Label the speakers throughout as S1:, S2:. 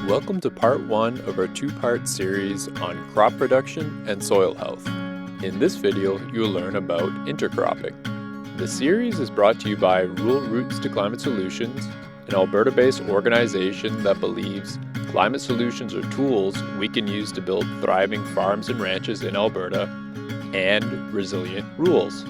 S1: Welcome to part 1 of our 2-part series on crop production and soil health. In this video, you'll learn about intercropping. The series is brought to you by Rural Roots to Climate Solutions, an Alberta-based organization that believes climate solutions are tools we can use to build thriving farms and ranches in Alberta, and Resilient Rules.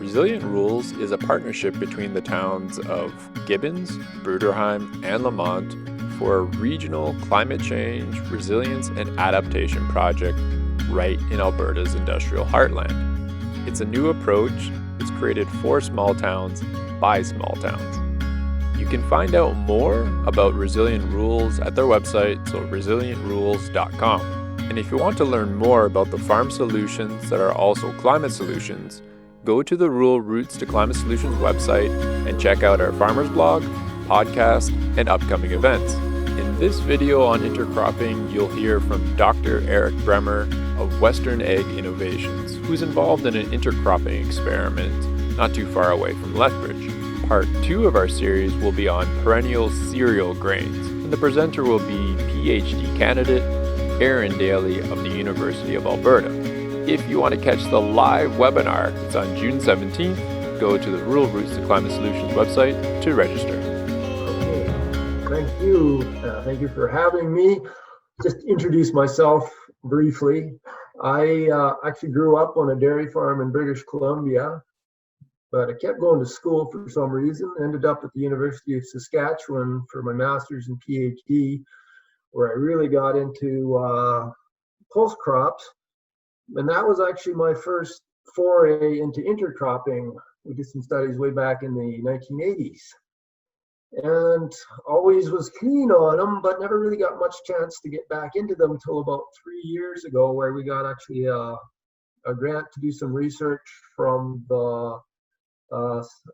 S1: Resilient Rules is a partnership between the towns of Gibbons, Bruderheim, and Lamont for a regional climate change, resilience, and adaptation project right in Alberta's industrial heartland. It's a new approach that's created for small towns by small towns. You can find out more about Resilient Rules at their website, so resilientrules.com. And if you want to learn more about the farm solutions that are also climate solutions, go to the Rural Roots to Climate Solutions website and check out our farmers blog, podcast, and upcoming events. In this video on intercropping, you'll hear from Dr. Eric Bremer of Western Ag Innovations, who's involved in an intercropping experiment not too far away from Lethbridge. Part 2 of our series will be on perennial cereal grains, and the presenter will be PhD candidate Aaron Daly of the University of Alberta. If you want to catch the live webinar, it's on June 17th. Go to the Rural Roots to Climate Solutions website to register.
S2: Okay. Thank you for having me. Just introduce myself briefly. I actually grew up on a dairy farm in British Columbia, but I kept going to school for some reason. Ended up at the University of Saskatchewan for my master's and PhD, where I really got into pulse crops. And that was actually my first foray into intercropping. We did some studies way back in the 1980s. And always was keen on them, but never really got much chance to get back into them until about 3 years ago, where we got actually a grant to do some research from the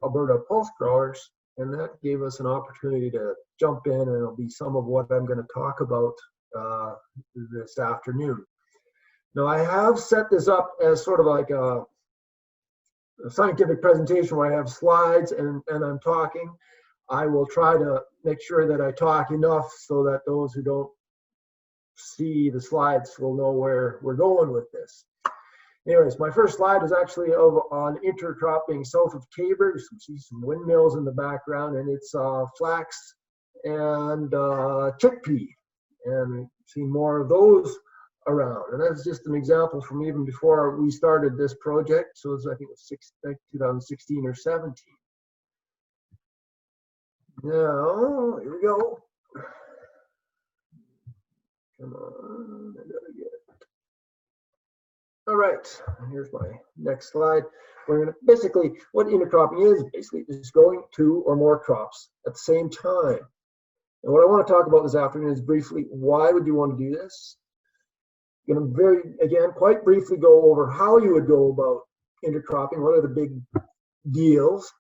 S2: Alberta Pulse Growers. And that gave us an opportunity to jump in, and it'll be some of what I'm going to talk about this afternoon. Now, I have set this up as sort of like a scientific presentation where I have slides and I'm talking. I will try to make sure that I talk enough so that those who don't see the slides will know where we're going with this. Anyways, my first slide is actually on intercropping south of Taber. You can see some windmills in the background, and it's flax and chickpea. And see more of those around. And that's just an example from even before we started this project. So I think it was 2016 or 17. Now, here we go. Come on, I gotta get it. All right, here's my next slide. We're gonna basically, what intercropping is basically just growing 2 or more crops at the same time. And what I want to talk about this afternoon is briefly, why would you want to do this? I'm going to quite briefly go over how you would go about intercropping. What are the big deals?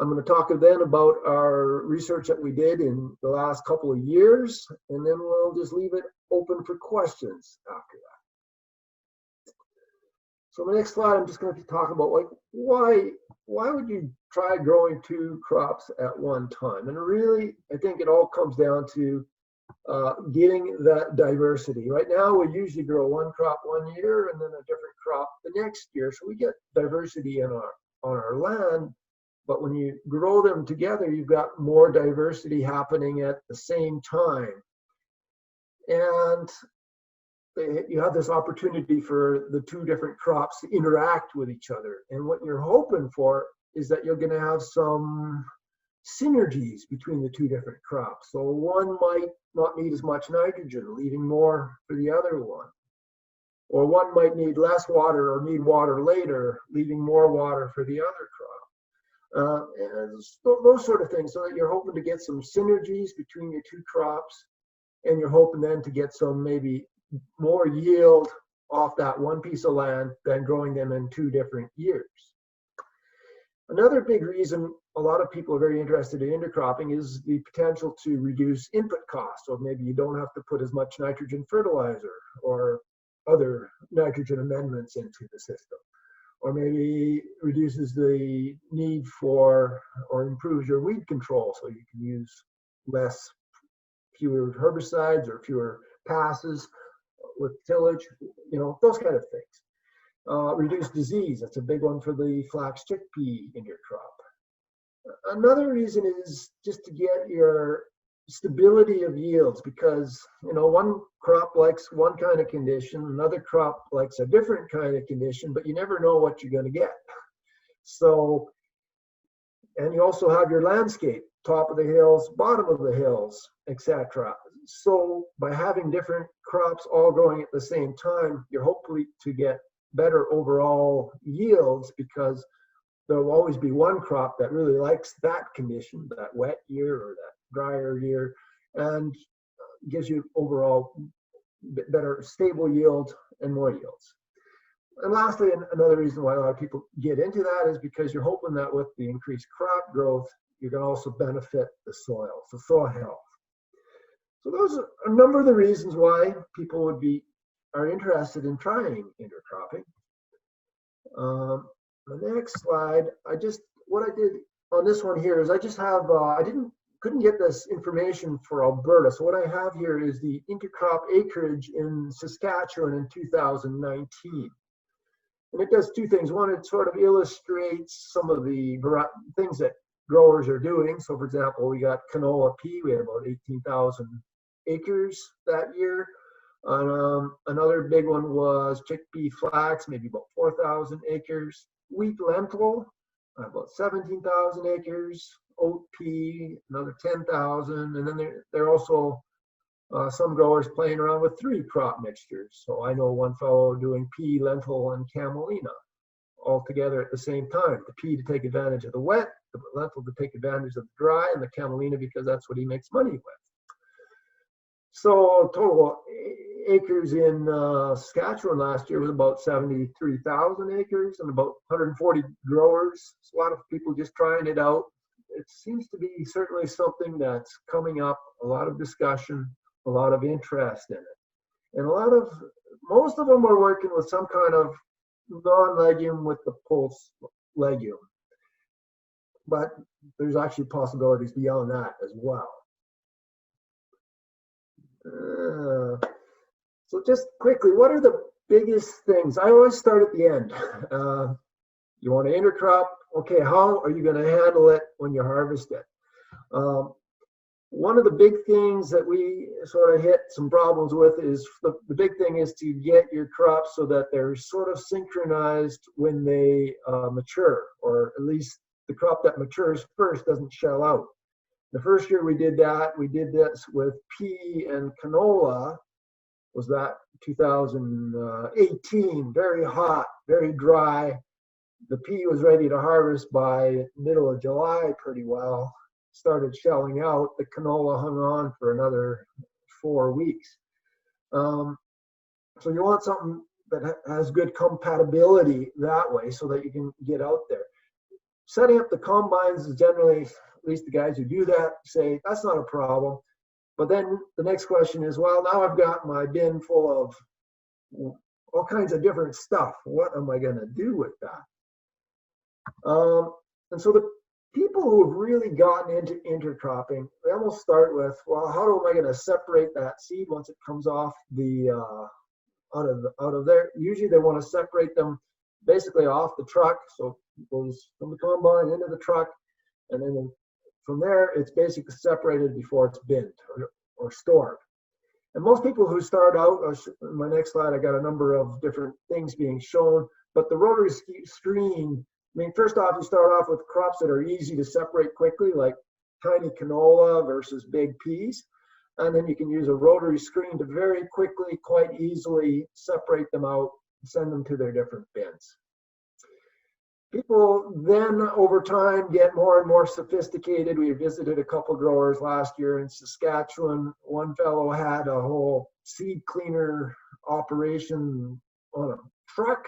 S2: I'm going to talk then about our research that we did in the last couple of years, and then we'll just leave it open for questions after that. So the next slide, I'm just going to talk about why would you try growing 2 crops at one time? And really, I think it all comes down to getting that diversity. Right now, we usually grow 1 crop 1 year and then a different crop the next year. So we get diversity on our land, but when you grow them together, you've got more diversity happening at the same time. And you have this opportunity for the 2 different crops to interact with each other. And what you're hoping for is that you're going to have some synergies between the 2 different crops. So one might not need as much nitrogen, leaving more for the other one. Or one might need less water or need water later, leaving more water for the other crop. And those sort of things, so that you're hoping to get some synergies between your 2 crops, and you're hoping then to get some maybe more yield off that one piece of land than growing them in 2 different years. Another big reason a lot of people are very interested in intercropping is the potential to reduce input costs. So maybe you don't have to put as much nitrogen fertilizer or other nitrogen amendments into the system. Or maybe reduces the need for or improves your weed control, so you can use less fewer herbicides or fewer passes with tillage, those kind of things. Reduce disease, that's a big one for the flax chickpea in your crop. Another reason is just to get your stability of yields, because one crop likes one kind of condition, another crop likes a different kind of condition, but you never know what you're going to get. So, and you also have your landscape, top of the hills, bottom of the hills, etc. So by having different crops all growing at the same time, you're hopefully to get better overall yields, because there will always be one crop that really likes that condition, that wet year or that drier year, and gives you overall better stable yield and more yields. And lastly, another reason why a lot of people get into that is because you're hoping that with the increased crop growth, you're going to also benefit the soil, so soil health. So those are a number of the reasons why people are interested in trying intercropping. The next slide, what I did on this one here is I just have, couldn't get this information for Alberta. So what I have here is the intercrop acreage in Saskatchewan in 2019. And it does two things. One, it sort of illustrates some of the things that growers are doing. So for example, we got canola pea, we had about 18,000 acres that year. Another big one was chickpea flax, maybe about 4,000 acres. Wheat lentil, about 17,000 acres. Oat pea, another 10,000. And then there are also some growers playing around with 3 crop mixtures. So I know one fellow doing pea, lentil, and camelina all together at the same time. The pea to take advantage of the wet, the lentil to take advantage of the dry, and the camelina because that's what he makes money with. So total acres in Saskatchewan last year was about 73,000 acres and about 140 growers. So a lot of people just trying it out. It seems to be certainly something that's coming up, a lot of discussion, a lot of interest in it. And most of them are working with some kind of non-legume with the pulse legume. But there's actually possibilities beyond that as well. So just quickly, what are the biggest things? I always start at the end. You want to intercrop? Okay, how are you going to handle it when you harvest it? One of the big things that we sort of hit some problems with is the big thing is to get your crops so that they're sort of synchronized when they mature, or at least the crop that matures first doesn't shell out. The first year we did this with pea and canola. Was that 2018, very hot, very dry. The pea was ready to harvest by middle of July pretty well. Started shelling out. The canola hung on for another 4 weeks. So you want something that has good compatibility that way so that you can get out there. Setting up the combines is generally, at least the guys who do that, say that's not a problem. But then the next question is, well, now I've got my bin full of all kinds of different stuff. What am I going to do with that? And so the people who have really gotten into intercropping, they almost start with, well, how am I going to separate that seed once it comes off the out of there? Usually they want to separate them basically off the truck, so it goes from the combine into the truck, and then from there it's basically separated before it's binned or stored. And most people who start out, in my next slide, I got a number of different things being shown, but the rotary screen, I mean, first off, you start off with crops that are easy to separate quickly, like tiny canola versus big peas. And then you can use a rotary screen to very quickly, quite easily separate them out and send them to their different bins. People then, over time, get more and more sophisticated. We visited a couple growers last year in Saskatchewan. One fellow had a whole seed cleaner operation on a truck,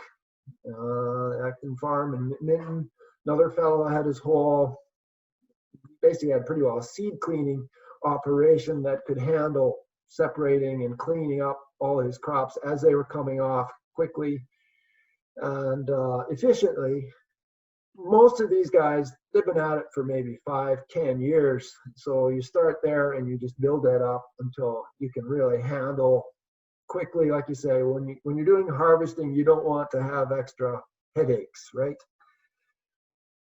S2: Acton Farm in Minton. Another fellow had his whole, basically had pretty well a seed cleaning operation that could handle separating and cleaning up all his crops as they were coming off quickly and efficiently. most of these guys, they've been at it for maybe 5-10 years. So you start there and you just build that up until you can really handle quickly. Like you say, when you're doing harvesting, you don't want to have extra headaches, right?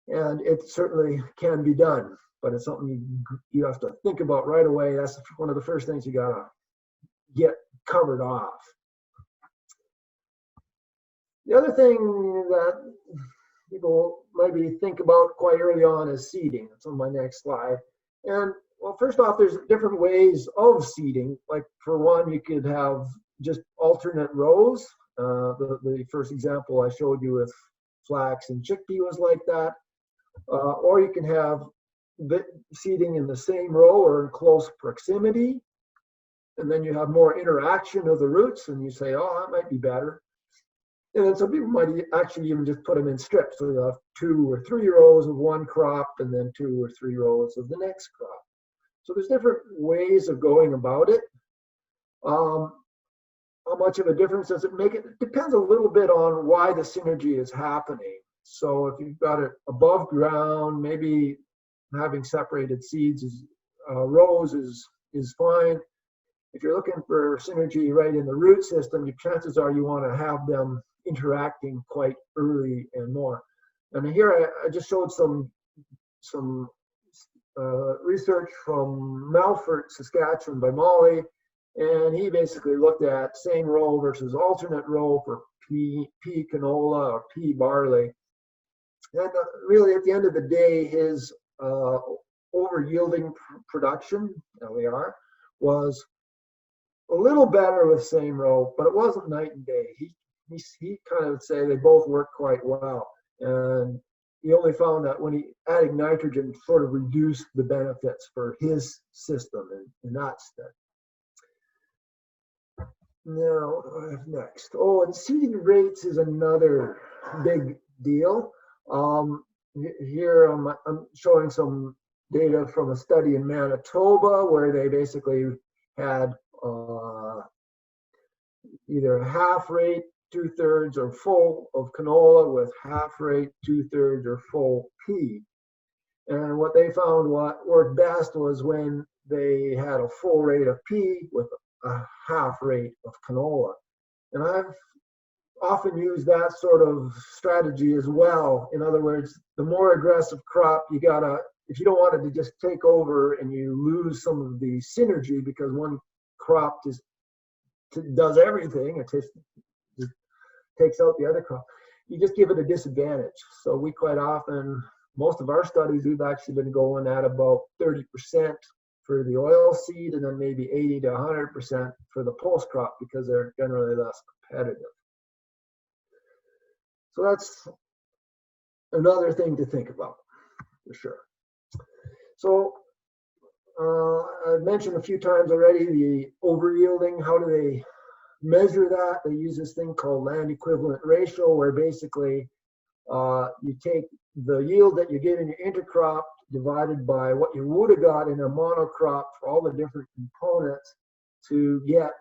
S2: And it certainly can be done, but it's something you have to think about right away. That's one of the first things you gotta get covered off. The other thing that people maybe think about quite early on is seeding. It's on my next slide. And well, first off, there's different ways of seeding. Like for one, you could have just alternate rows. The first example I showed you with flax and chickpea was like that. Or you can have seeding in the same row or in close proximity. And then you have more interaction of the roots, and you say, oh, that might be better. And then some people might actually even just put them in strips. So you'll have 2 or 3 rows of one crop and then 2 or 3 rows of the next crop. So there's different ways of going about it. How much of a difference does it make? It depends a little bit on why the synergy is happening. So if you've got it above ground, maybe having separated seeds rows is fine. If you're looking for synergy right in the root system, your chances are you want to have them interacting quite early and more. And here I just showed some research from Melfort, Saskatchewan by Molly, and he basically looked at same row versus alternate row for pea canola or pea barley. And really at the end of the day, his over yielding production, LER, was a little better with same row, but it wasn't night and day. He kind of say they both work quite well, and he only found that when he adding nitrogen sort of reduced the benefits for his system in that study. Now, what do I have next? Oh, and seeding rates is another big deal. Here I'm showing some data from a study in Manitoba where they basically had either half rate, 2/3 or full of canola with half rate, 2/3 or full pea. And what they found what worked best was when they had a full rate of pea with a half rate of canola. And I've often used that sort of strategy as well. In other words, the more aggressive crop you gotta, if you don't want it to just take over and you lose some of the synergy because one crop just does everything, it just takes out the other crop, you just give it a disadvantage. So we quite often, most of our studies, we've actually been going at about 30% for the oil seed and then maybe 80 to 100% for the post crop because they're generally less competitive. So that's another thing to think about for sure. So I've mentioned a few times already the over yielding. How do they measure that? They use this thing called land equivalent ratio, where basically you take the yield that you get in your intercrop divided by what you would have got in a monocrop for all the different components to get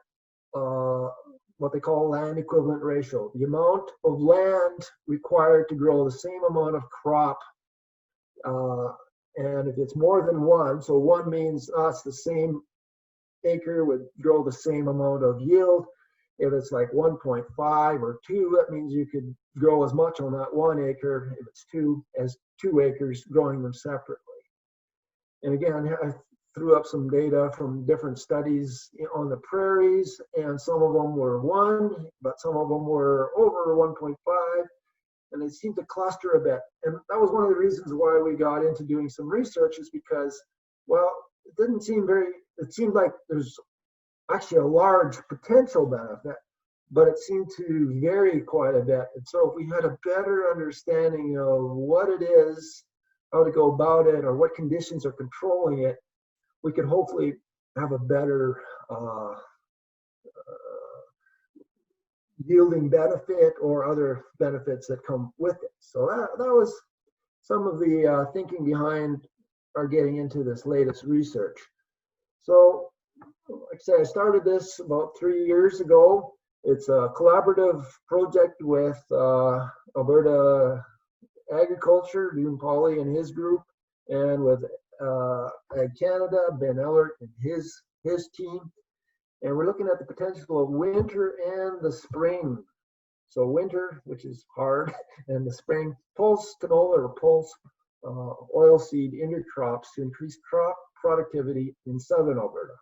S2: what they call land equivalent ratio, the amount of land required to grow the same amount of crop. And if it's more than one, so one means it's the same acre would grow the same amount of yield. If it's like 1.5 or 2, that means you could grow as much on that 1 acre, if it's 2, as 2 acres, growing them separately. And again, I threw up some data from different studies on the prairies, and some of them were 1, but some of them were over 1.5, and they seemed to cluster a bit. And that was one of the reasons why we got into doing some research, is because, well, it didn't seem it seemed like there's actually a large potential benefit, but it seemed to vary quite a bit. And so if we had a better understanding of what it is, how to go about it, or what conditions are controlling it, we could hopefully have a better yielding benefit or other benefits that come with it. So that was some of the thinking behind our getting into this latest research. So like I said, I started this about 3 years ago. It's a collaborative project with Alberta agriculture, Doon Pauly and his group, and with Ag Canada, Ben Ellert and his team. And we're looking at the potential of winter and the spring. So winter, which is hard, and the spring, pulse canola or pulse oilseed intercrops to increase crop productivity in southern Alberta.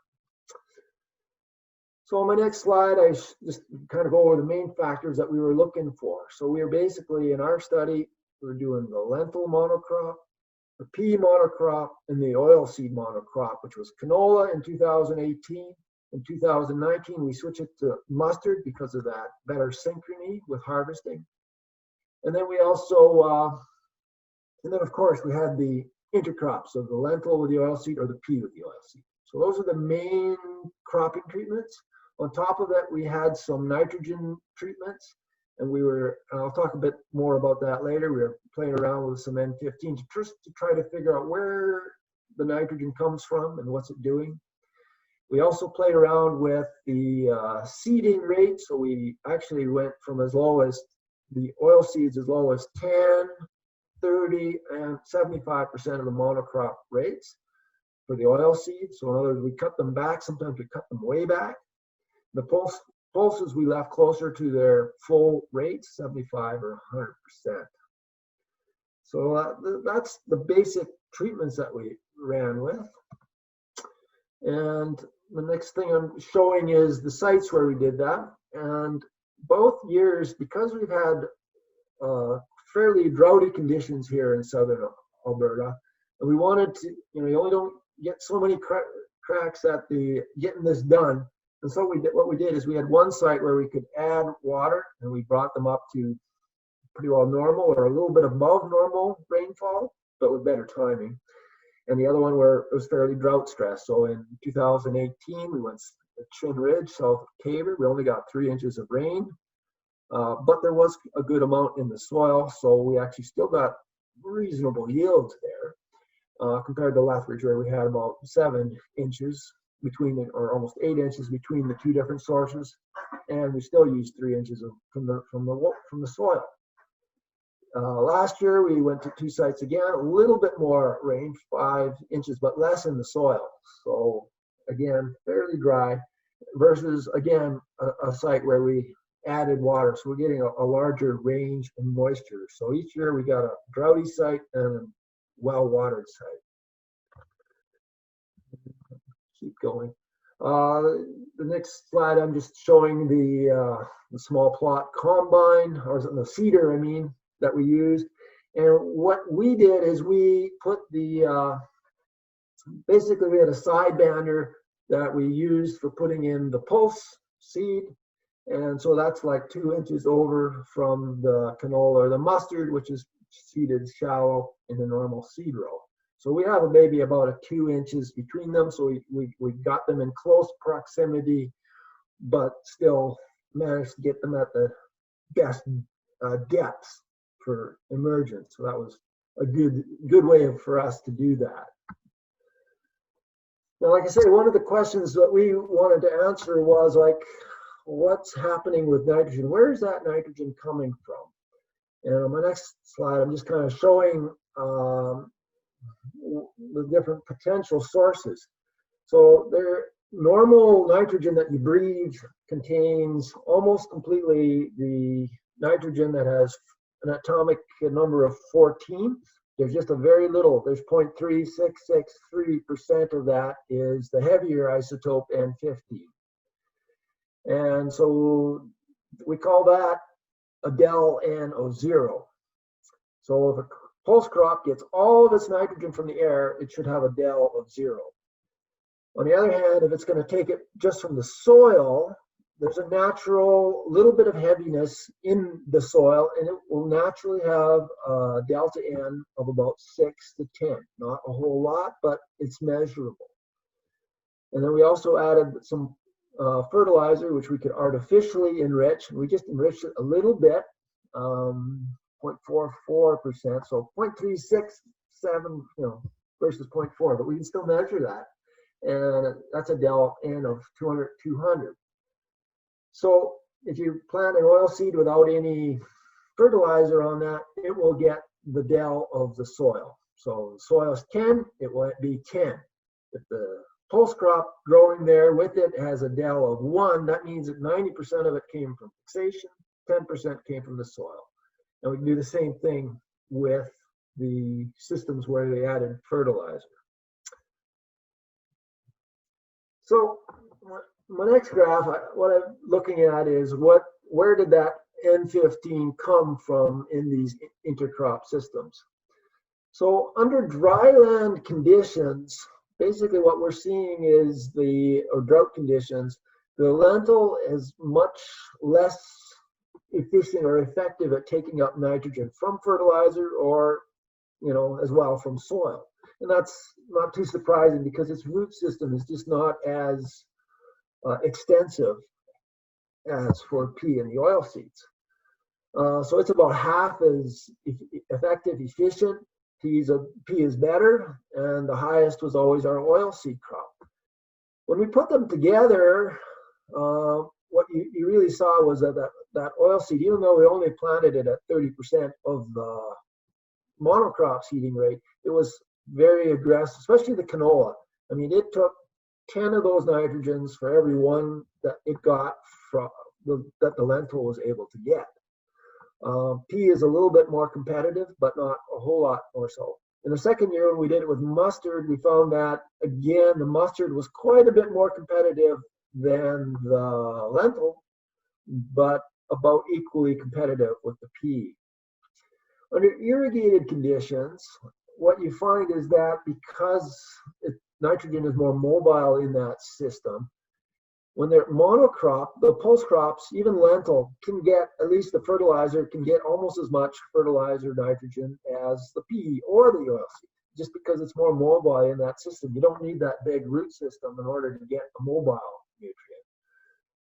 S2: So on my next slide, I just kind of go over the main factors that we were looking for. So we were basically, in our study, we were doing the lentil monocrop, the pea monocrop, and the oilseed monocrop, which was canola in 2018. In 2019, we switched it to mustard because of that better synchrony with harvesting. And then we also, and then of course, we had the intercrops of the lentil with the oilseed or the pea with the oilseed. So those are the main cropping treatments. On top of that, we had some nitrogen treatments, and I'll talk a bit more about that later. We were playing around with some N15 to try to figure out where the nitrogen comes from and what's it doing. We also played around with the seeding rate. So we actually went from as low as the oil seeds as low as 10, 30, and 75% of the monocrop rates for the oil seeds. So in other words, we cut them back. Sometimes we cut them way back. The pulses we left closer to their full rates, 75 or 100%. So that's the basic treatments that we ran with. And the next thing I'm showing is the sites where we did that. And both years, because we've had fairly droughty conditions here in southern Alberta, and we wanted to, you only don't get so many cracks at the getting this done. And so what we did is we had one site where we could add water, and we brought them up to pretty well normal or a little bit above normal rainfall, but with better timing. And the other one where it was fairly drought stressed. So in 2018, we went to Chin Ridge, south of Caber. We only got 3 inches of rain, but there was a good amount in the soil. So we actually still got reasonable yields there compared to Lethbridge, where we had about 7 inches or almost 8 inches between the two different sources. And we still used 3 inches from the soil. Last year, we went to 2 sites again, a little bit more rain, 5 inches, but less in the soil. So again, fairly dry versus, again, a site where we added water. So we're getting a larger range in moisture. So each year we got a droughty site and a well-watered site. Keep going. The next slide, I'm just showing the small plot combine, or the seeder, that we used. And what we did is we put basically we had a side bander that we used for putting in the pulse seed. And so that's like 2 inches over from the canola or the mustard, which is seeded shallow in the normal seed row. So we have maybe about 2 inches between them. So we got them in close proximity, but still managed to get them at the best depths for emergence. So that was a good way for us to do that. Now, like I say, one of the questions that we wanted to answer was like, what's happening with nitrogen? Where is that nitrogen coming from? And on my next slide, I'm just kind of showing the different potential sources. So normal nitrogen that you breathe contains almost completely the nitrogen that has an atomic number of 14. There's just a very little, there's 0.3663% of that is the heavier isotope N15. And so we call that a del NO0. So if a pulse crop gets all of its nitrogen from the air, it should have a del of 0. On the other hand, if it's going to take it just from the soil, there's a natural little bit of heaviness in the soil, and it will naturally have a delta N of about 6 to 10. Not a whole lot, but it's measurable. And then we also added some fertilizer, which we could artificially enrich. We just enriched it a little bit, 0.44%, so 0.367, versus 0.4, but we can still measure that. And that's a del N of 200. So if you plant an oil seed without any fertilizer on that, it will get the del of the soil. So the soil is 10, it will be 10. If the pulse crop growing there with it has a del of 1, that means that 90% of it came from fixation, 10% came from the soil. And we can do the same thing with the systems where they added fertilizer. So my next graph, what I'm looking at is where did that N15 come from in these intercrop systems? So under dryland conditions, basically what we're seeing is or drought conditions, the lentil is much less efficient or effective at taking up nitrogen from fertilizer or, as well from soil. And that's not too surprising because its root system is just not as extensive as for pea and the oil seeds. So it's about half as effective, efficient. Pea is better, and the highest was always our oilseed crop. When we put them together, what you really saw was that oilseed, even though we only planted it at 30% of the monocrop seeding rate, it was very aggressive, especially the canola. I mean, it took 10 of those nitrogens for every one that it got from that the lentil was able to get. Pea is a little bit more competitive, but not a whole lot more so. In the second year, when we did it with mustard, we found that, again, the mustard was quite a bit more competitive than the lentil, but about equally competitive with the pea. Under irrigated conditions, what you find is that because nitrogen is more mobile in that system, when they're monocrop, the pulse crops, even lentil, can get, at least the fertilizer, can get almost as much fertilizer nitrogen as the pea or the oilseed, just because it's more mobile in that system. You don't need that big root system in order to get a mobile nutrient.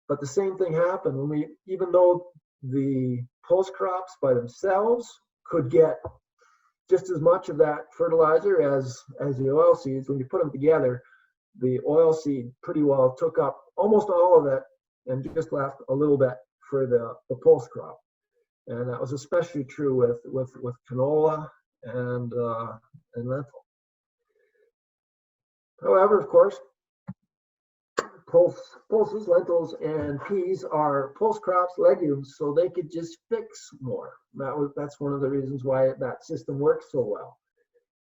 S2: But the same thing happened when even though the pulse crops by themselves could get just as much of that fertilizer as the oil seeds, when you put them together, the oil seed pretty well took up almost all of it and just left a little bit for the pulse crop. And that was especially true with canola and lentil. However, of course, pulses, lentils, and peas are pulse crops, legumes, so they could just fix more. That's one of the reasons why that system works so well.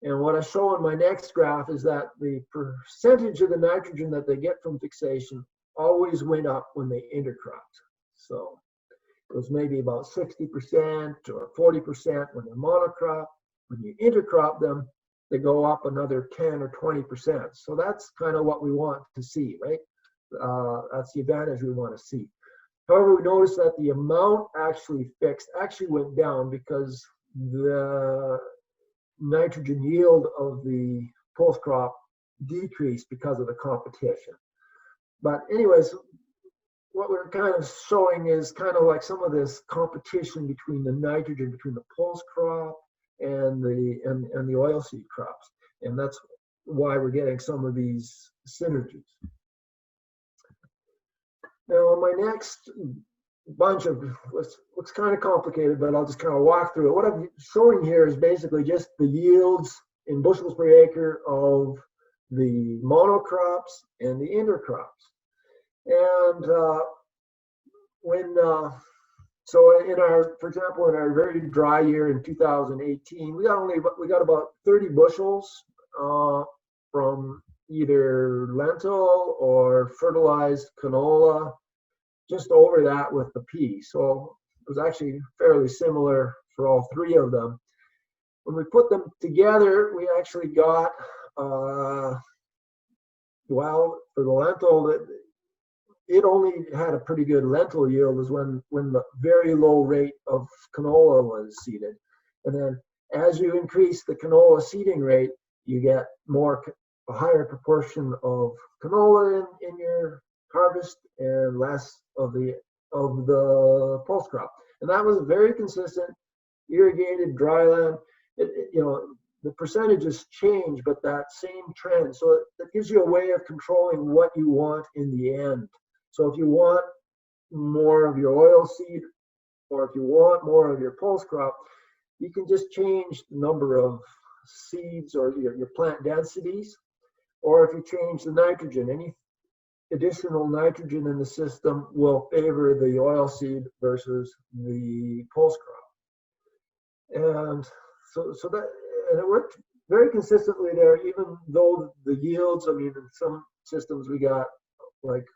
S2: And what I show in my next graph is that the percentage of the nitrogen that they get from fixation always went up when they intercropped. So it was maybe about 60% or 40% when they're monocrop. When you intercrop them, they go up another 10 or 20%. So that's kind of what we want to see, right? That's the advantage we want to see. However, we noticed that the amount actually fixed actually went down because the nitrogen yield of the pulse crop decreased because of the competition. But anyways, what we're kind of showing is kind of like some of this competition between the nitrogen between the pulse crop and the oilseed crops, and that's why we're getting some of these synergies. Now, my next bunch of what's kind of complicated, but I'll just kind of walk through it. What I'm showing here is basically just the yields in bushels per acre of the monocrops and the intercrops. And for example, in our very dry year in 2018, we got about 30 bushels from either lentil or fertilized canola, just over that with the pea. So it was actually fairly similar for all three of them. When we put them together, we actually got, for the lentil, it only had a pretty good lentil yield was when the very low rate of canola was seeded. And then as you increase the canola seeding rate, you get a higher proportion of canola in your harvest and less of the pulse crop. And that was very consistent, irrigated, dryland. The percentages change, but that same trend. So it gives you a way of controlling what you want in the end. So if you want more of your oil seed, or if you want more of your pulse crop, you can just change the number of seeds or your plant densities, or if you change the nitrogen, any additional nitrogen in the system will favor the oilseed versus the pulse crop. And so that, and it worked very consistently there, even though the yields, I mean, in some systems we got like,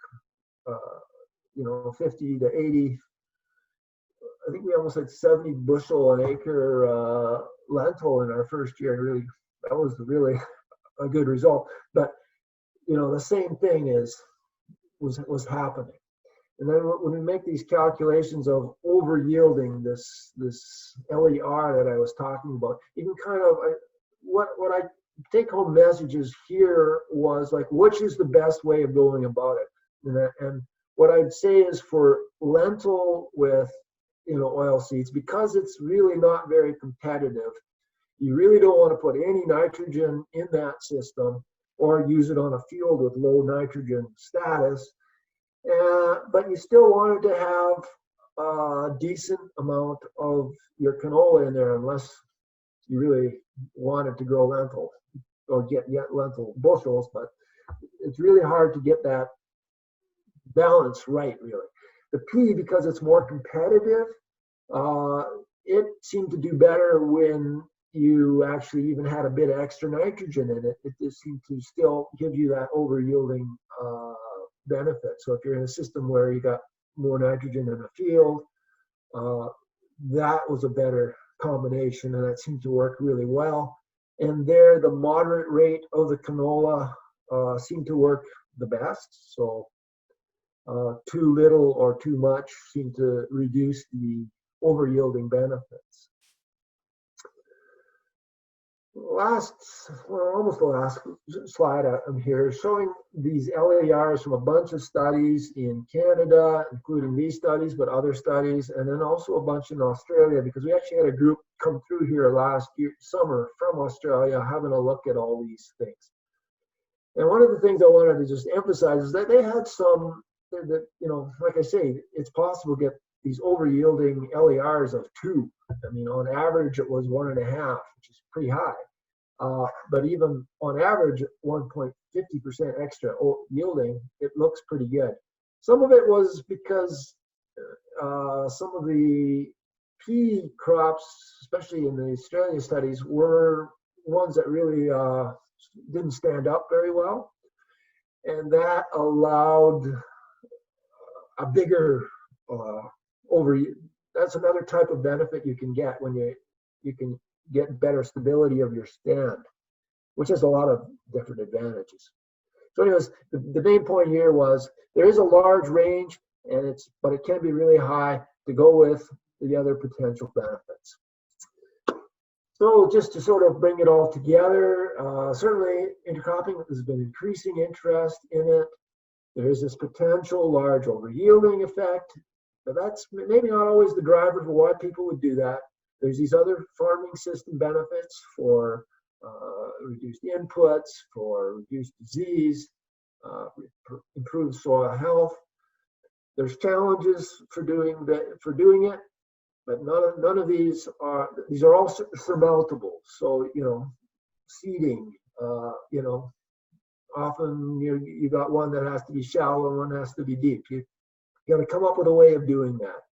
S2: 50 to 80, I think we almost had 70 bushel an acre lentil in our first year. Really, that was really a good result. But, the same thing was happening. And then when we make these calculations of over yielding, this LER that I was talking about, you can kind of, what I take home messages here was like, which is the best way of going about it? And what I'd say is for lentil with, oil seeds, because it's really not very competitive, you really don't want to put any nitrogen in that system or use it on a field with low nitrogen status. But you still wanted to have a decent amount of your canola in there, unless you really wanted to grow lentil or get lentil bushels. But it's really hard to get that balance right, really. The P, because it's more competitive, it seemed to do better when you actually even had a bit of extra nitrogen in it. It just seemed to still give you that over yielding benefit. So if you're in a system where you got more nitrogen in a field, that was a better combination, and that seemed to work really well. And there, the moderate rate of the canola seemed to work the best. So too little or too much seemed to reduce the over yielding benefits. Almost the last slide I'm here showing these LERs from a bunch of studies in Canada, including these studies, but other studies, and then also a bunch in Australia, because we actually had a group come through here last summer from Australia having a look at all these things. And one of the things I wanted to just emphasize is that they had some, that, like I say, it's possible to get these over yielding LERs of 2. I mean, on average, it was 1.5, which is pretty high. But even on average, 1.50% extra yielding, it looks pretty good. Some of it was because some of the pea crops, especially in the Australia studies, were ones that really didn't stand up very well. And that allowed a bigger that's another type of benefit you can get when you can get better stability of your stand, which has a lot of different advantages. So anyways, the main point here was there is a large range, but it can be really high to go with the other potential benefits. So just to sort of bring it all together, certainly intercropping has been increasing interest in it. There is this potential large over yielding effect, but that's maybe not always the driver for why people would do that. There's these other farming system benefits for reduced inputs, for reduced disease, improved soil health. There's challenges for doing it, but none of these are all surmountable. So seeding, often you got one that has to be shallow and one has to be deep. You got to come up with a way of doing that.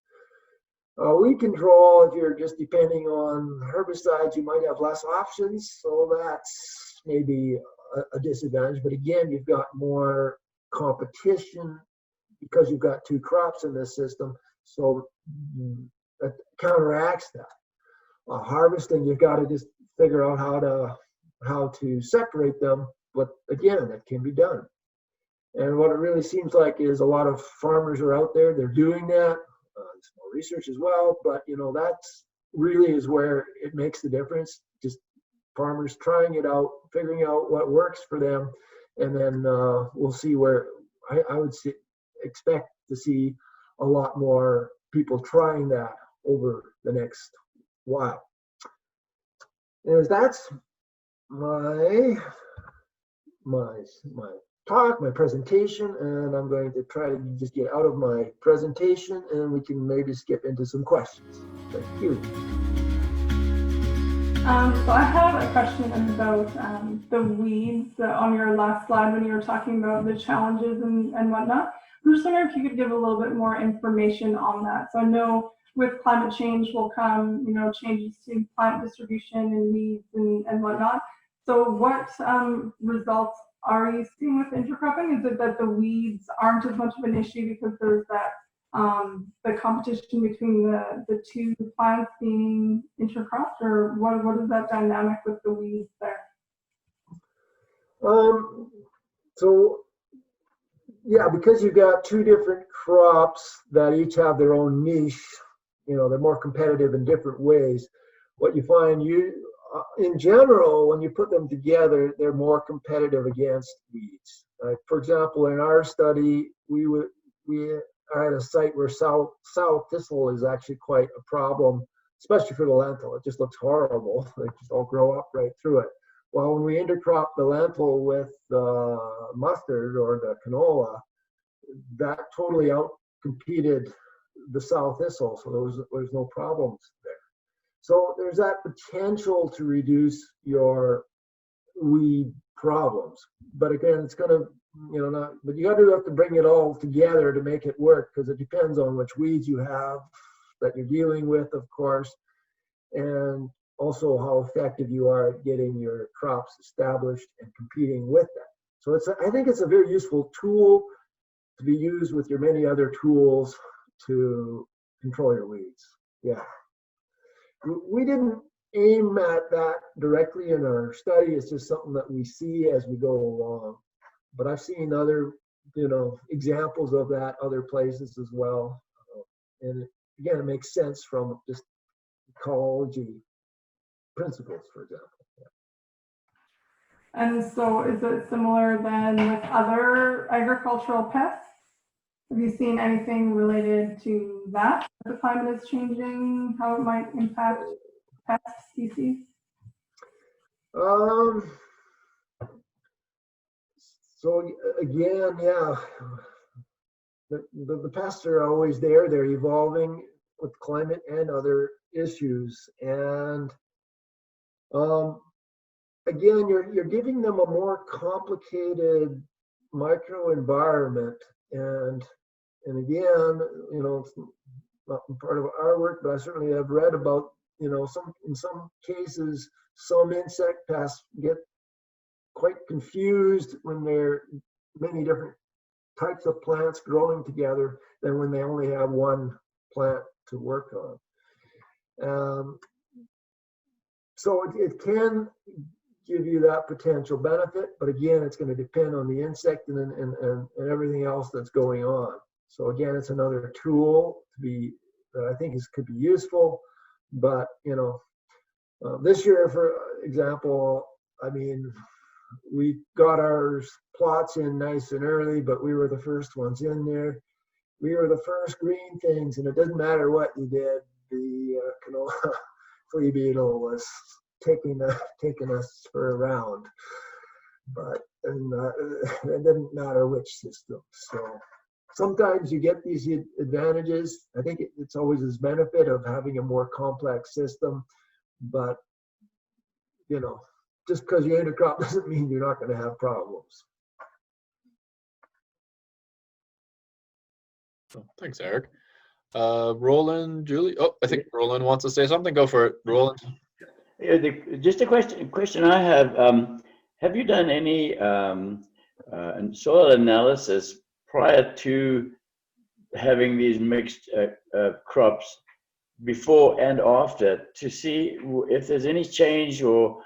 S2: Weed control, if you're just depending on herbicides, you might have less options, so that's maybe a disadvantage. But again, you've got more competition because you've got 2 crops in this system, so that counteracts that. Harvesting, you've got to just figure out how to separate them, but again, that can be done. And what it really seems like is a lot of farmers are out there, they're doing that. There's more research as well, but that's really is where it makes the difference. Just farmers trying it out, figuring out what works for them, and then we'll see where I would expect to see a lot more people trying that over the next while. And that's my talk, my presentation, and I'm going to try to just get out of my presentation and we can maybe skip into some questions. Thank you.
S3: So I have a question about the weeds on your last slide when you were talking about the challenges and whatnot. I'm just wondering if you could give a little bit more information on that. So I know with climate change will come, changes to plant distribution and weeds and whatnot. So what results are you seeing with intercropping? Is it that the weeds aren't as much of an issue because there's that the competition between the two plants being intercropped, or what is that dynamic with the weeds there?
S2: So yeah, because you've got two different crops that each have their own niche, they're more competitive in different ways. What you find in general, when you put them together, they're more competitive against weeds. For example, in our study, we are at a site where sow thistle is actually quite a problem, especially for the lentil. It just looks horrible. They just all grow up right through it. Well, when we intercrop the lentil with the mustard or the canola, that totally outcompeted the sow thistle, so there was no problems there. So there's that potential to reduce your weed problems. But again, it's going to, but you have to bring it all together to make it work, because it depends on which weeds you have that you're dealing with, of course, and also how effective you are at getting your crops established and competing with that. So I think it's a very useful tool to be used with your many other tools to control your weeds. Yeah. We didn't aim at that directly in our study. It's just something that we see as we go along. But I've seen other, examples of that other places as well. And again, it makes sense from just ecology principles, for example. Yeah.
S3: And so is it similar then with other agricultural pests? Have you seen anything related to that? The climate is changing, how it might impact pest species?
S2: So again, yeah, the pests are always there. They're evolving with climate and other issues. And again, you're giving them a more complicated microenvironment. And again, it's not part of our work, but I certainly have read about, in some cases, some insect pests get quite confused when there are many different types of plants growing together than when they only have one plant to work on. So it can give you that potential benefit, but again, it's going to depend on the insect and everything else that's going on. So again, it's another tool that I think could be useful. But this year, for example, we got our plots in nice and early, but we were the first ones in there. We were the first green things, and it doesn't matter what you did. The canola flea beetle was taking us for a round, but it didn't matter which system. So sometimes you get these advantages. I think it's always this benefit of having a more complex system, but just because you intercrop doesn't mean you're not going to have problems.
S1: Oh, thanks, Eric. Roland, Julie. Oh, I think Roland wants to say something. Go for it, Roland.
S4: Just a question I have you done any soil analysis prior to having these mixed crops, before and after, to see if there's any change or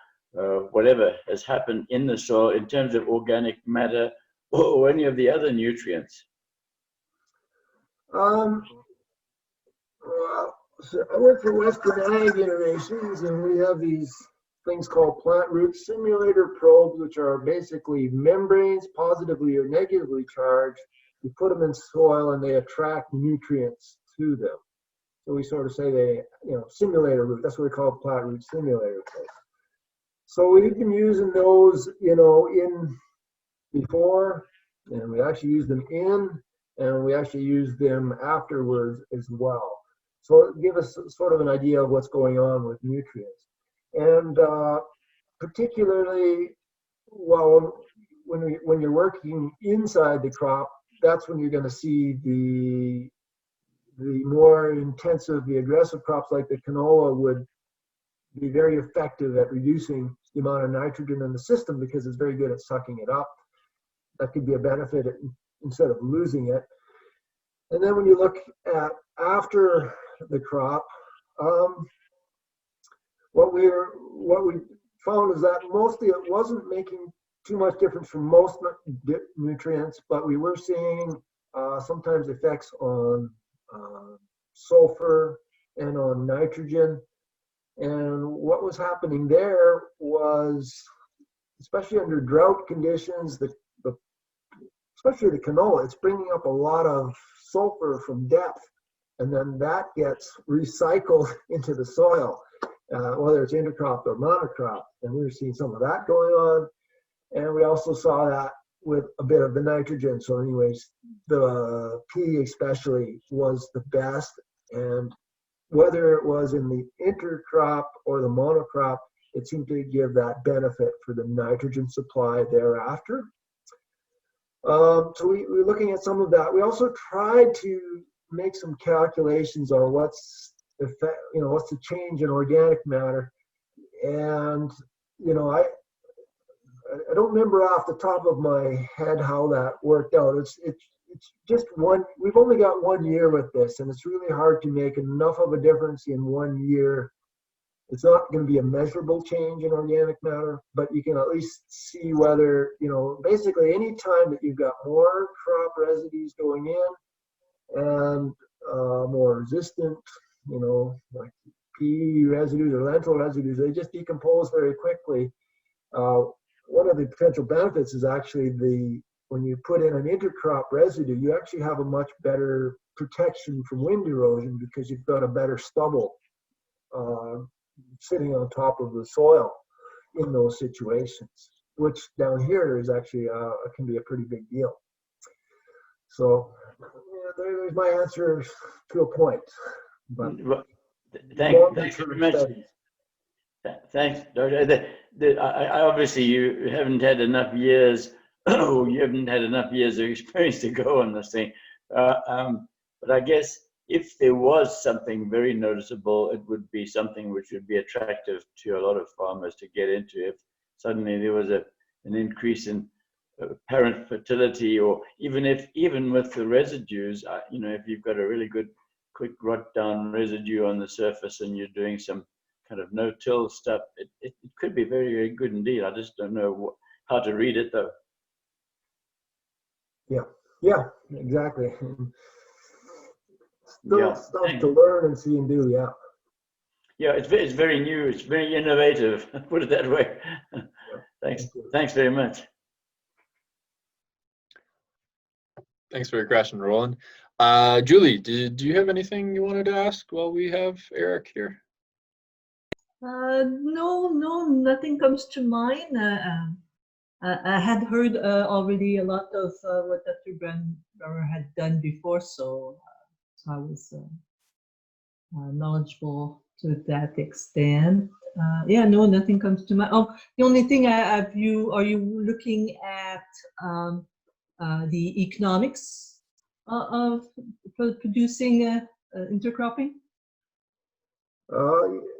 S4: whatever has happened in the soil in terms of organic matter or any of the other nutrients?
S2: Well, so I work for Western Ag Innovations, and we have these things called plant root simulator probes, which are basically membranes, positively or negatively charged. You put them in soil and they attract nutrients to them. So we sort of say they, simulate a root. That's what we call plant root simulator probes. So we've been using those, in before, and we actually use them and we actually use them afterwards as well. So it gives us sort of an idea of what's going on with nutrients. And particularly, well, when you're working inside the crop, that's when you're going to see the more intensive, the aggressive crops like the canola would be very effective at reducing the amount of nitrogen in the system because it's very good at sucking it up. That could be a benefit instead of losing it. And then when you look at after the crop, what we found is that mostly it wasn't making too much difference for most nutrients, but we were seeing sometimes effects on sulfur and on nitrogen. And what was happening there was, especially under drought conditions, especially the canola, it's bringing up a lot of sulfur from depth, and then that gets recycled into the soil, whether it's intercrop or monocrop. And we were seeing some of that going on. And we also saw that with a bit of the nitrogen. So anyways, the P especially was the best. And whether it was in the intercrop or the monocrop, it seemed to give that benefit for the nitrogen supply thereafter. So we're looking at some of that. We also tried to make some calculations on what's the change in organic matter. And, I don't remember off the top of my head how that worked out. It's just one, we've only got 1 year with this, and it's really hard to make enough of a difference in 1 year. It's not going to be a measurable change in organic matter, but you can at least see whether, basically any time that you've got more crop residues going in and more resistant, like pea residues or lentil residues, they just decompose very quickly. One of the potential benefits is actually when you put in an intercrop residue, you actually have a much better protection from wind erosion because you've got a better stubble sitting on top of the soil in those situations, which down here is actually can be a pretty big deal. So there's my answer to a point. But
S4: well, thanks very much. Thanks, Doctor. Obviously, you haven't had enough years, or you haven't had enough years of experience to go on this thing. But I guess if there was something very noticeable, it would be something which would be attractive to a lot of farmers to get into. If suddenly there was an increase in apparent fertility, or even with the residues, if you've got a really good quick rot down residue on the surface and you're doing some kind of no-till stuff, it could be very, very good indeed. I just don't know how to read it though.
S2: Yeah, exactly. Still stuff to learn and see and do. Yeah,
S4: it's very new, it's very innovative, put it that way. Thanks very much.
S1: Thanks for your question, Roland. Julie, do you have anything you wanted to ask while we have Eric here?
S5: No, nothing comes to mind. I had heard already a lot of what Dr. Bremer had done before, so I was knowledgeable to that extent. No, nothing comes to mind. Oh, the only thing are you looking at the economics of producing intercropping?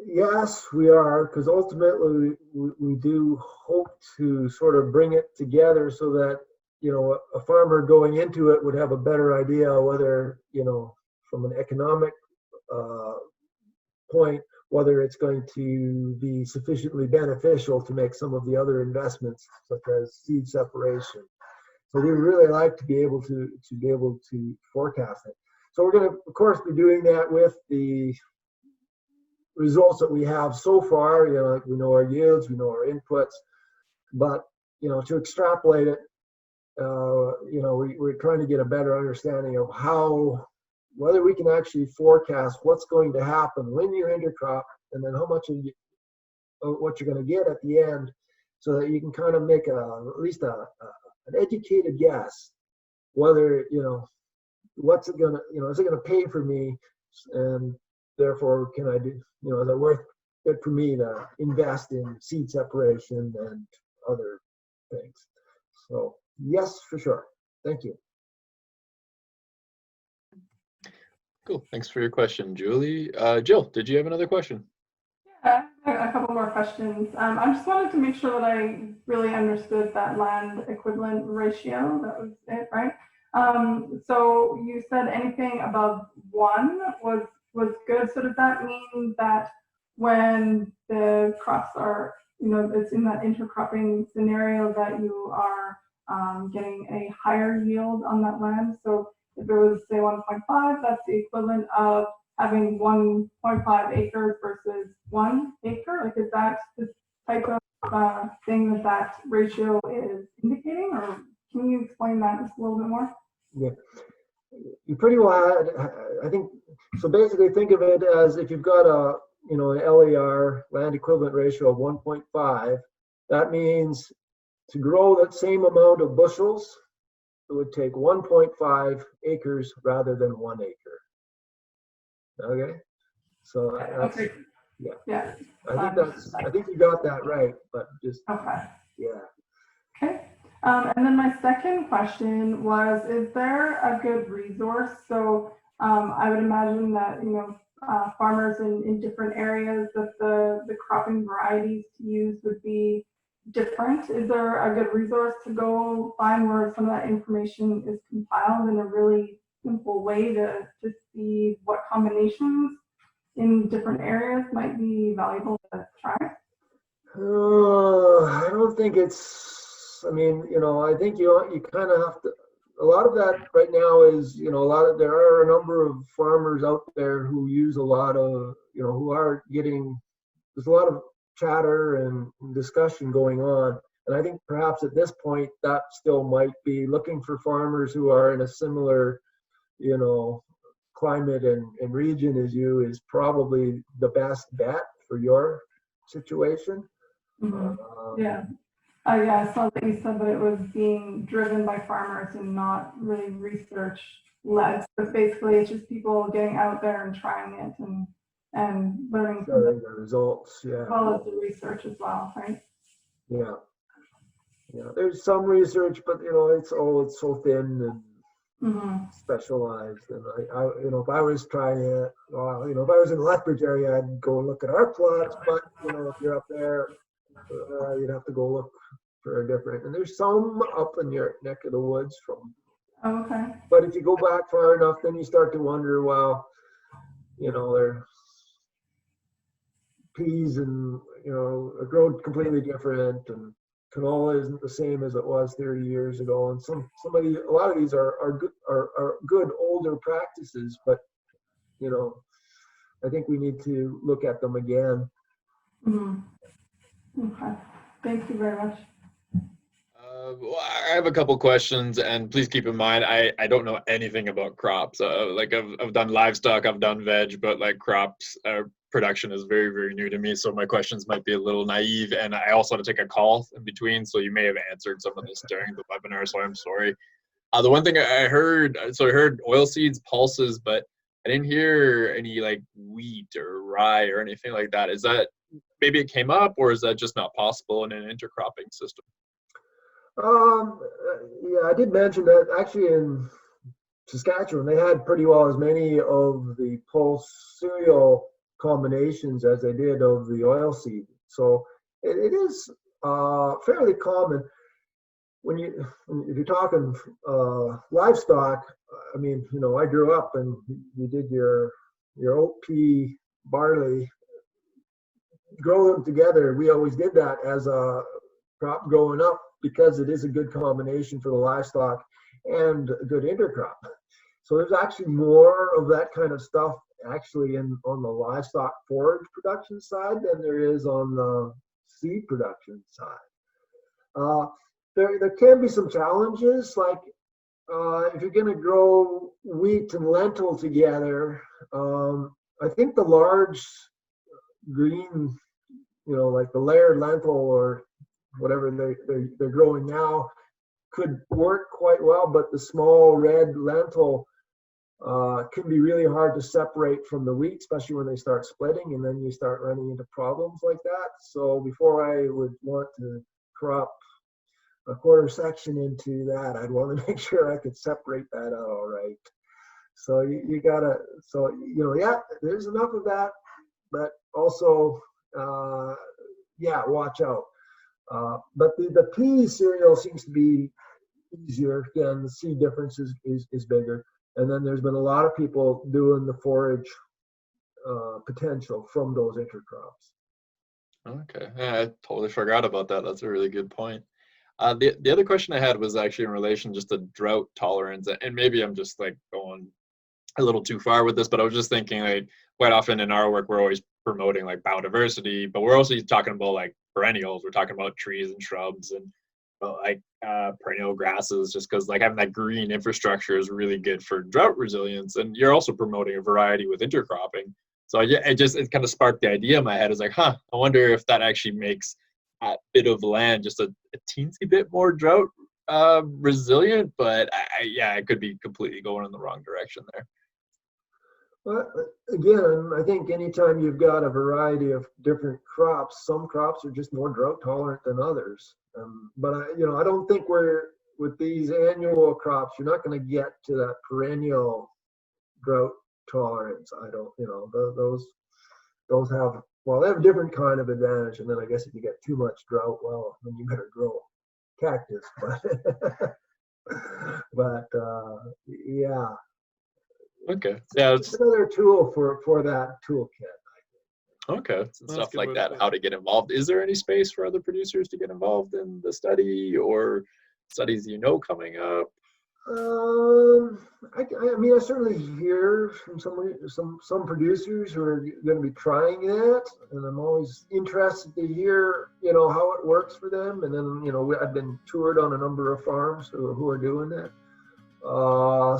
S2: Yes, we are, because ultimately we do hope to sort of bring it together so that, a farmer going into it would have a better idea whether, from an economic point, whether it's going to be sufficiently beneficial to make some of the other investments, such as seed separation. So we really like to be able to forecast it. So we're going to, of course, be doing that with the results that we have so far. Like we know our yields, we know our inputs, but to extrapolate it, we're trying to get a better understanding of whether we can actually forecast what's going to happen when you intercrop, and then how much of what you're going to get at the end, so that you can kind of make at least an educated guess whether what's it gonna is it gonna pay for me, and therefore can I do is it worth good for me to invest in seed separation and other things. So yes, for sure. Thank you.
S1: Cool. Thanks for your question, Julie. Jill, did you have another question?
S3: Yeah, I have a couple more questions. I just wanted to make sure that I really understood that land equivalent ratio. That was it, right? So you said anything above 1 was good. So does that mean that when the crops are, it's in that intercropping scenario that you are getting a higher yield on that land? So if it was say 1.5, that's the equivalent of having 1.5 acres versus 1 acre? Like, is that the type of thing that ratio is indicating, or can you explain that just a little bit more?
S2: Yeah, you pretty well had, I think, so basically think of it as if you've got an LER, land equivalent ratio of 1.5, that means to grow that same amount of bushels, it would take 1.5 acres rather than 1 acre. Okay, so that's,
S3: Okay. Yeah.
S2: I think you got that right, but just,
S3: Okay.
S2: yeah.
S3: Okay. And then my second question was, is there a good resource? So I would imagine that, farmers in different areas, that the cropping varieties to use would be different. Is there a good resource to go find where some of that information is compiled in a really simple way to see what combinations in different areas might be valuable to try?
S2: I don't think it's, I think you kind of have to, a lot of that right now is, there are a number of farmers out there who use a lot of, who are getting, there's a lot of chatter and discussion going on. And I think perhaps at this point that still might be looking for farmers who are in a similar, climate and region as you is probably the best bet for your situation.
S3: Yeah. Yeah, I saw that you said that it was being driven by farmers and not really research led. So basically it's just people getting out there and trying it and learning from
S2: the results, yeah.
S3: as well as the research as well, right?
S2: Yeah. Yeah. There's some research, but it's so thin and specialized. And if I was trying it, if I was in the Lethbridge area, I'd go look at our plots. But if you're up there, you'd have to go look for a different. And there's some up in your neck of the woods from.
S3: Oh, okay.
S2: But if you go back far enough, then you start to wonder, well, they're peas and are grown completely different, and canola isn't the same as it was 30 years ago. And a lot of these are good older practices, but I think we need to look at them again.
S3: Okay. Thank you very much.
S1: Well, I have a couple questions, and please keep in mind, I don't know anything about crops. Like I've done livestock, I've done veg, but like crops production is very, very new to me. So my questions might be a little naive, and I also had to take a call in between. So you may have answered some of this during the webinar, so I'm sorry. The one thing I heard oil seeds, pulses, but I didn't hear any like wheat or rye or anything like that. Is that, maybe it came up, or is that just not possible in an intercropping system?
S2: Yeah, I did mention that actually in Saskatchewan, they had pretty well as many of the pulse cereal combinations as they did of the oil seed. So it is fairly common if you're talking livestock. I mean, I grew up and you did your oat, pea, barley, grow them together. We always did that as a crop growing up because it is a good combination for the livestock and a good intercrop. So there's actually more of that kind of stuff actually on the livestock forage production side than there is on the seed production side. There can be some challenges, like if you're going to grow wheat and lentil together. I think the large green, like the layered lentil or whatever they're growing now could work quite well, but the small red lentil can be really hard to separate from the wheat, especially when they start splitting, and then you start running into problems like that. So before I would want to crop a quarter section into that, I'd want to make sure I could separate that out all right. So you gotta, so, you know, yeah, there's enough of that, but also, yeah, watch out. But the pea cereal seems to be easier. Again, the seed difference is bigger. And then there's been a lot of people doing the forage potential from those intercrops.
S1: Okay, yeah, I totally forgot about that. That's a really good point. The other question I had was actually in relation just to drought tolerance, and maybe I'm just like going a little too far with this, but I was just thinking like quite often in our work we're always promoting like biodiversity, but we're also talking about like perennials. We're talking about trees and shrubs and like perennial grasses, just because like having that green infrastructure is really good for drought resilience. And you're also promoting a variety with intercropping. So yeah, it kind of sparked the idea in my head. It's like, I wonder if that actually makes that bit of land just a teensy bit more drought resilient. But yeah, I could be completely going in the wrong direction there.
S2: Well, again, I think anytime you've got a variety of different crops, some crops are just more drought tolerant than others. But I don't think with these annual crops, you're not going to get to that perennial drought tolerance. I don't, those have, well, they have a different kind of advantage. And then I guess if you get too much drought, well, then you better grow cactus. But yeah.
S1: Okay. Yeah,
S2: it's another tool for that toolkit.
S1: Okay. Stuff like that, how to get involved. Is there any space for other producers to get involved in the study or studies coming up?
S2: I mean, I certainly hear from some producers who are going to be trying that, and I'm always interested to hear, how it works for them. And then, I've been toured on a number of farms who are doing that.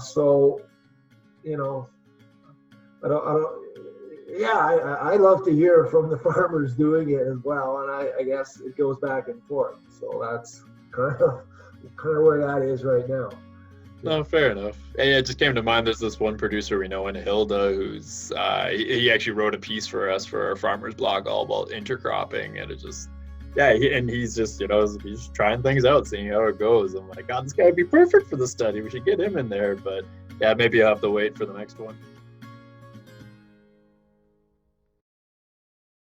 S2: So, I love to hear from the farmers doing it as well, and I guess it goes back and forth. So that's kind of where that is right now.
S1: No, fair enough. Hey, it just came to mind. There's this one producer we know in Hilda who's he actually wrote a piece for us for our farmers blog all about intercropping, and it just he's just he's trying things out, seeing how it goes. I'm like, God, this guy would be perfect for the study. We should get him in there, but yeah, maybe I'll have to wait for the next one.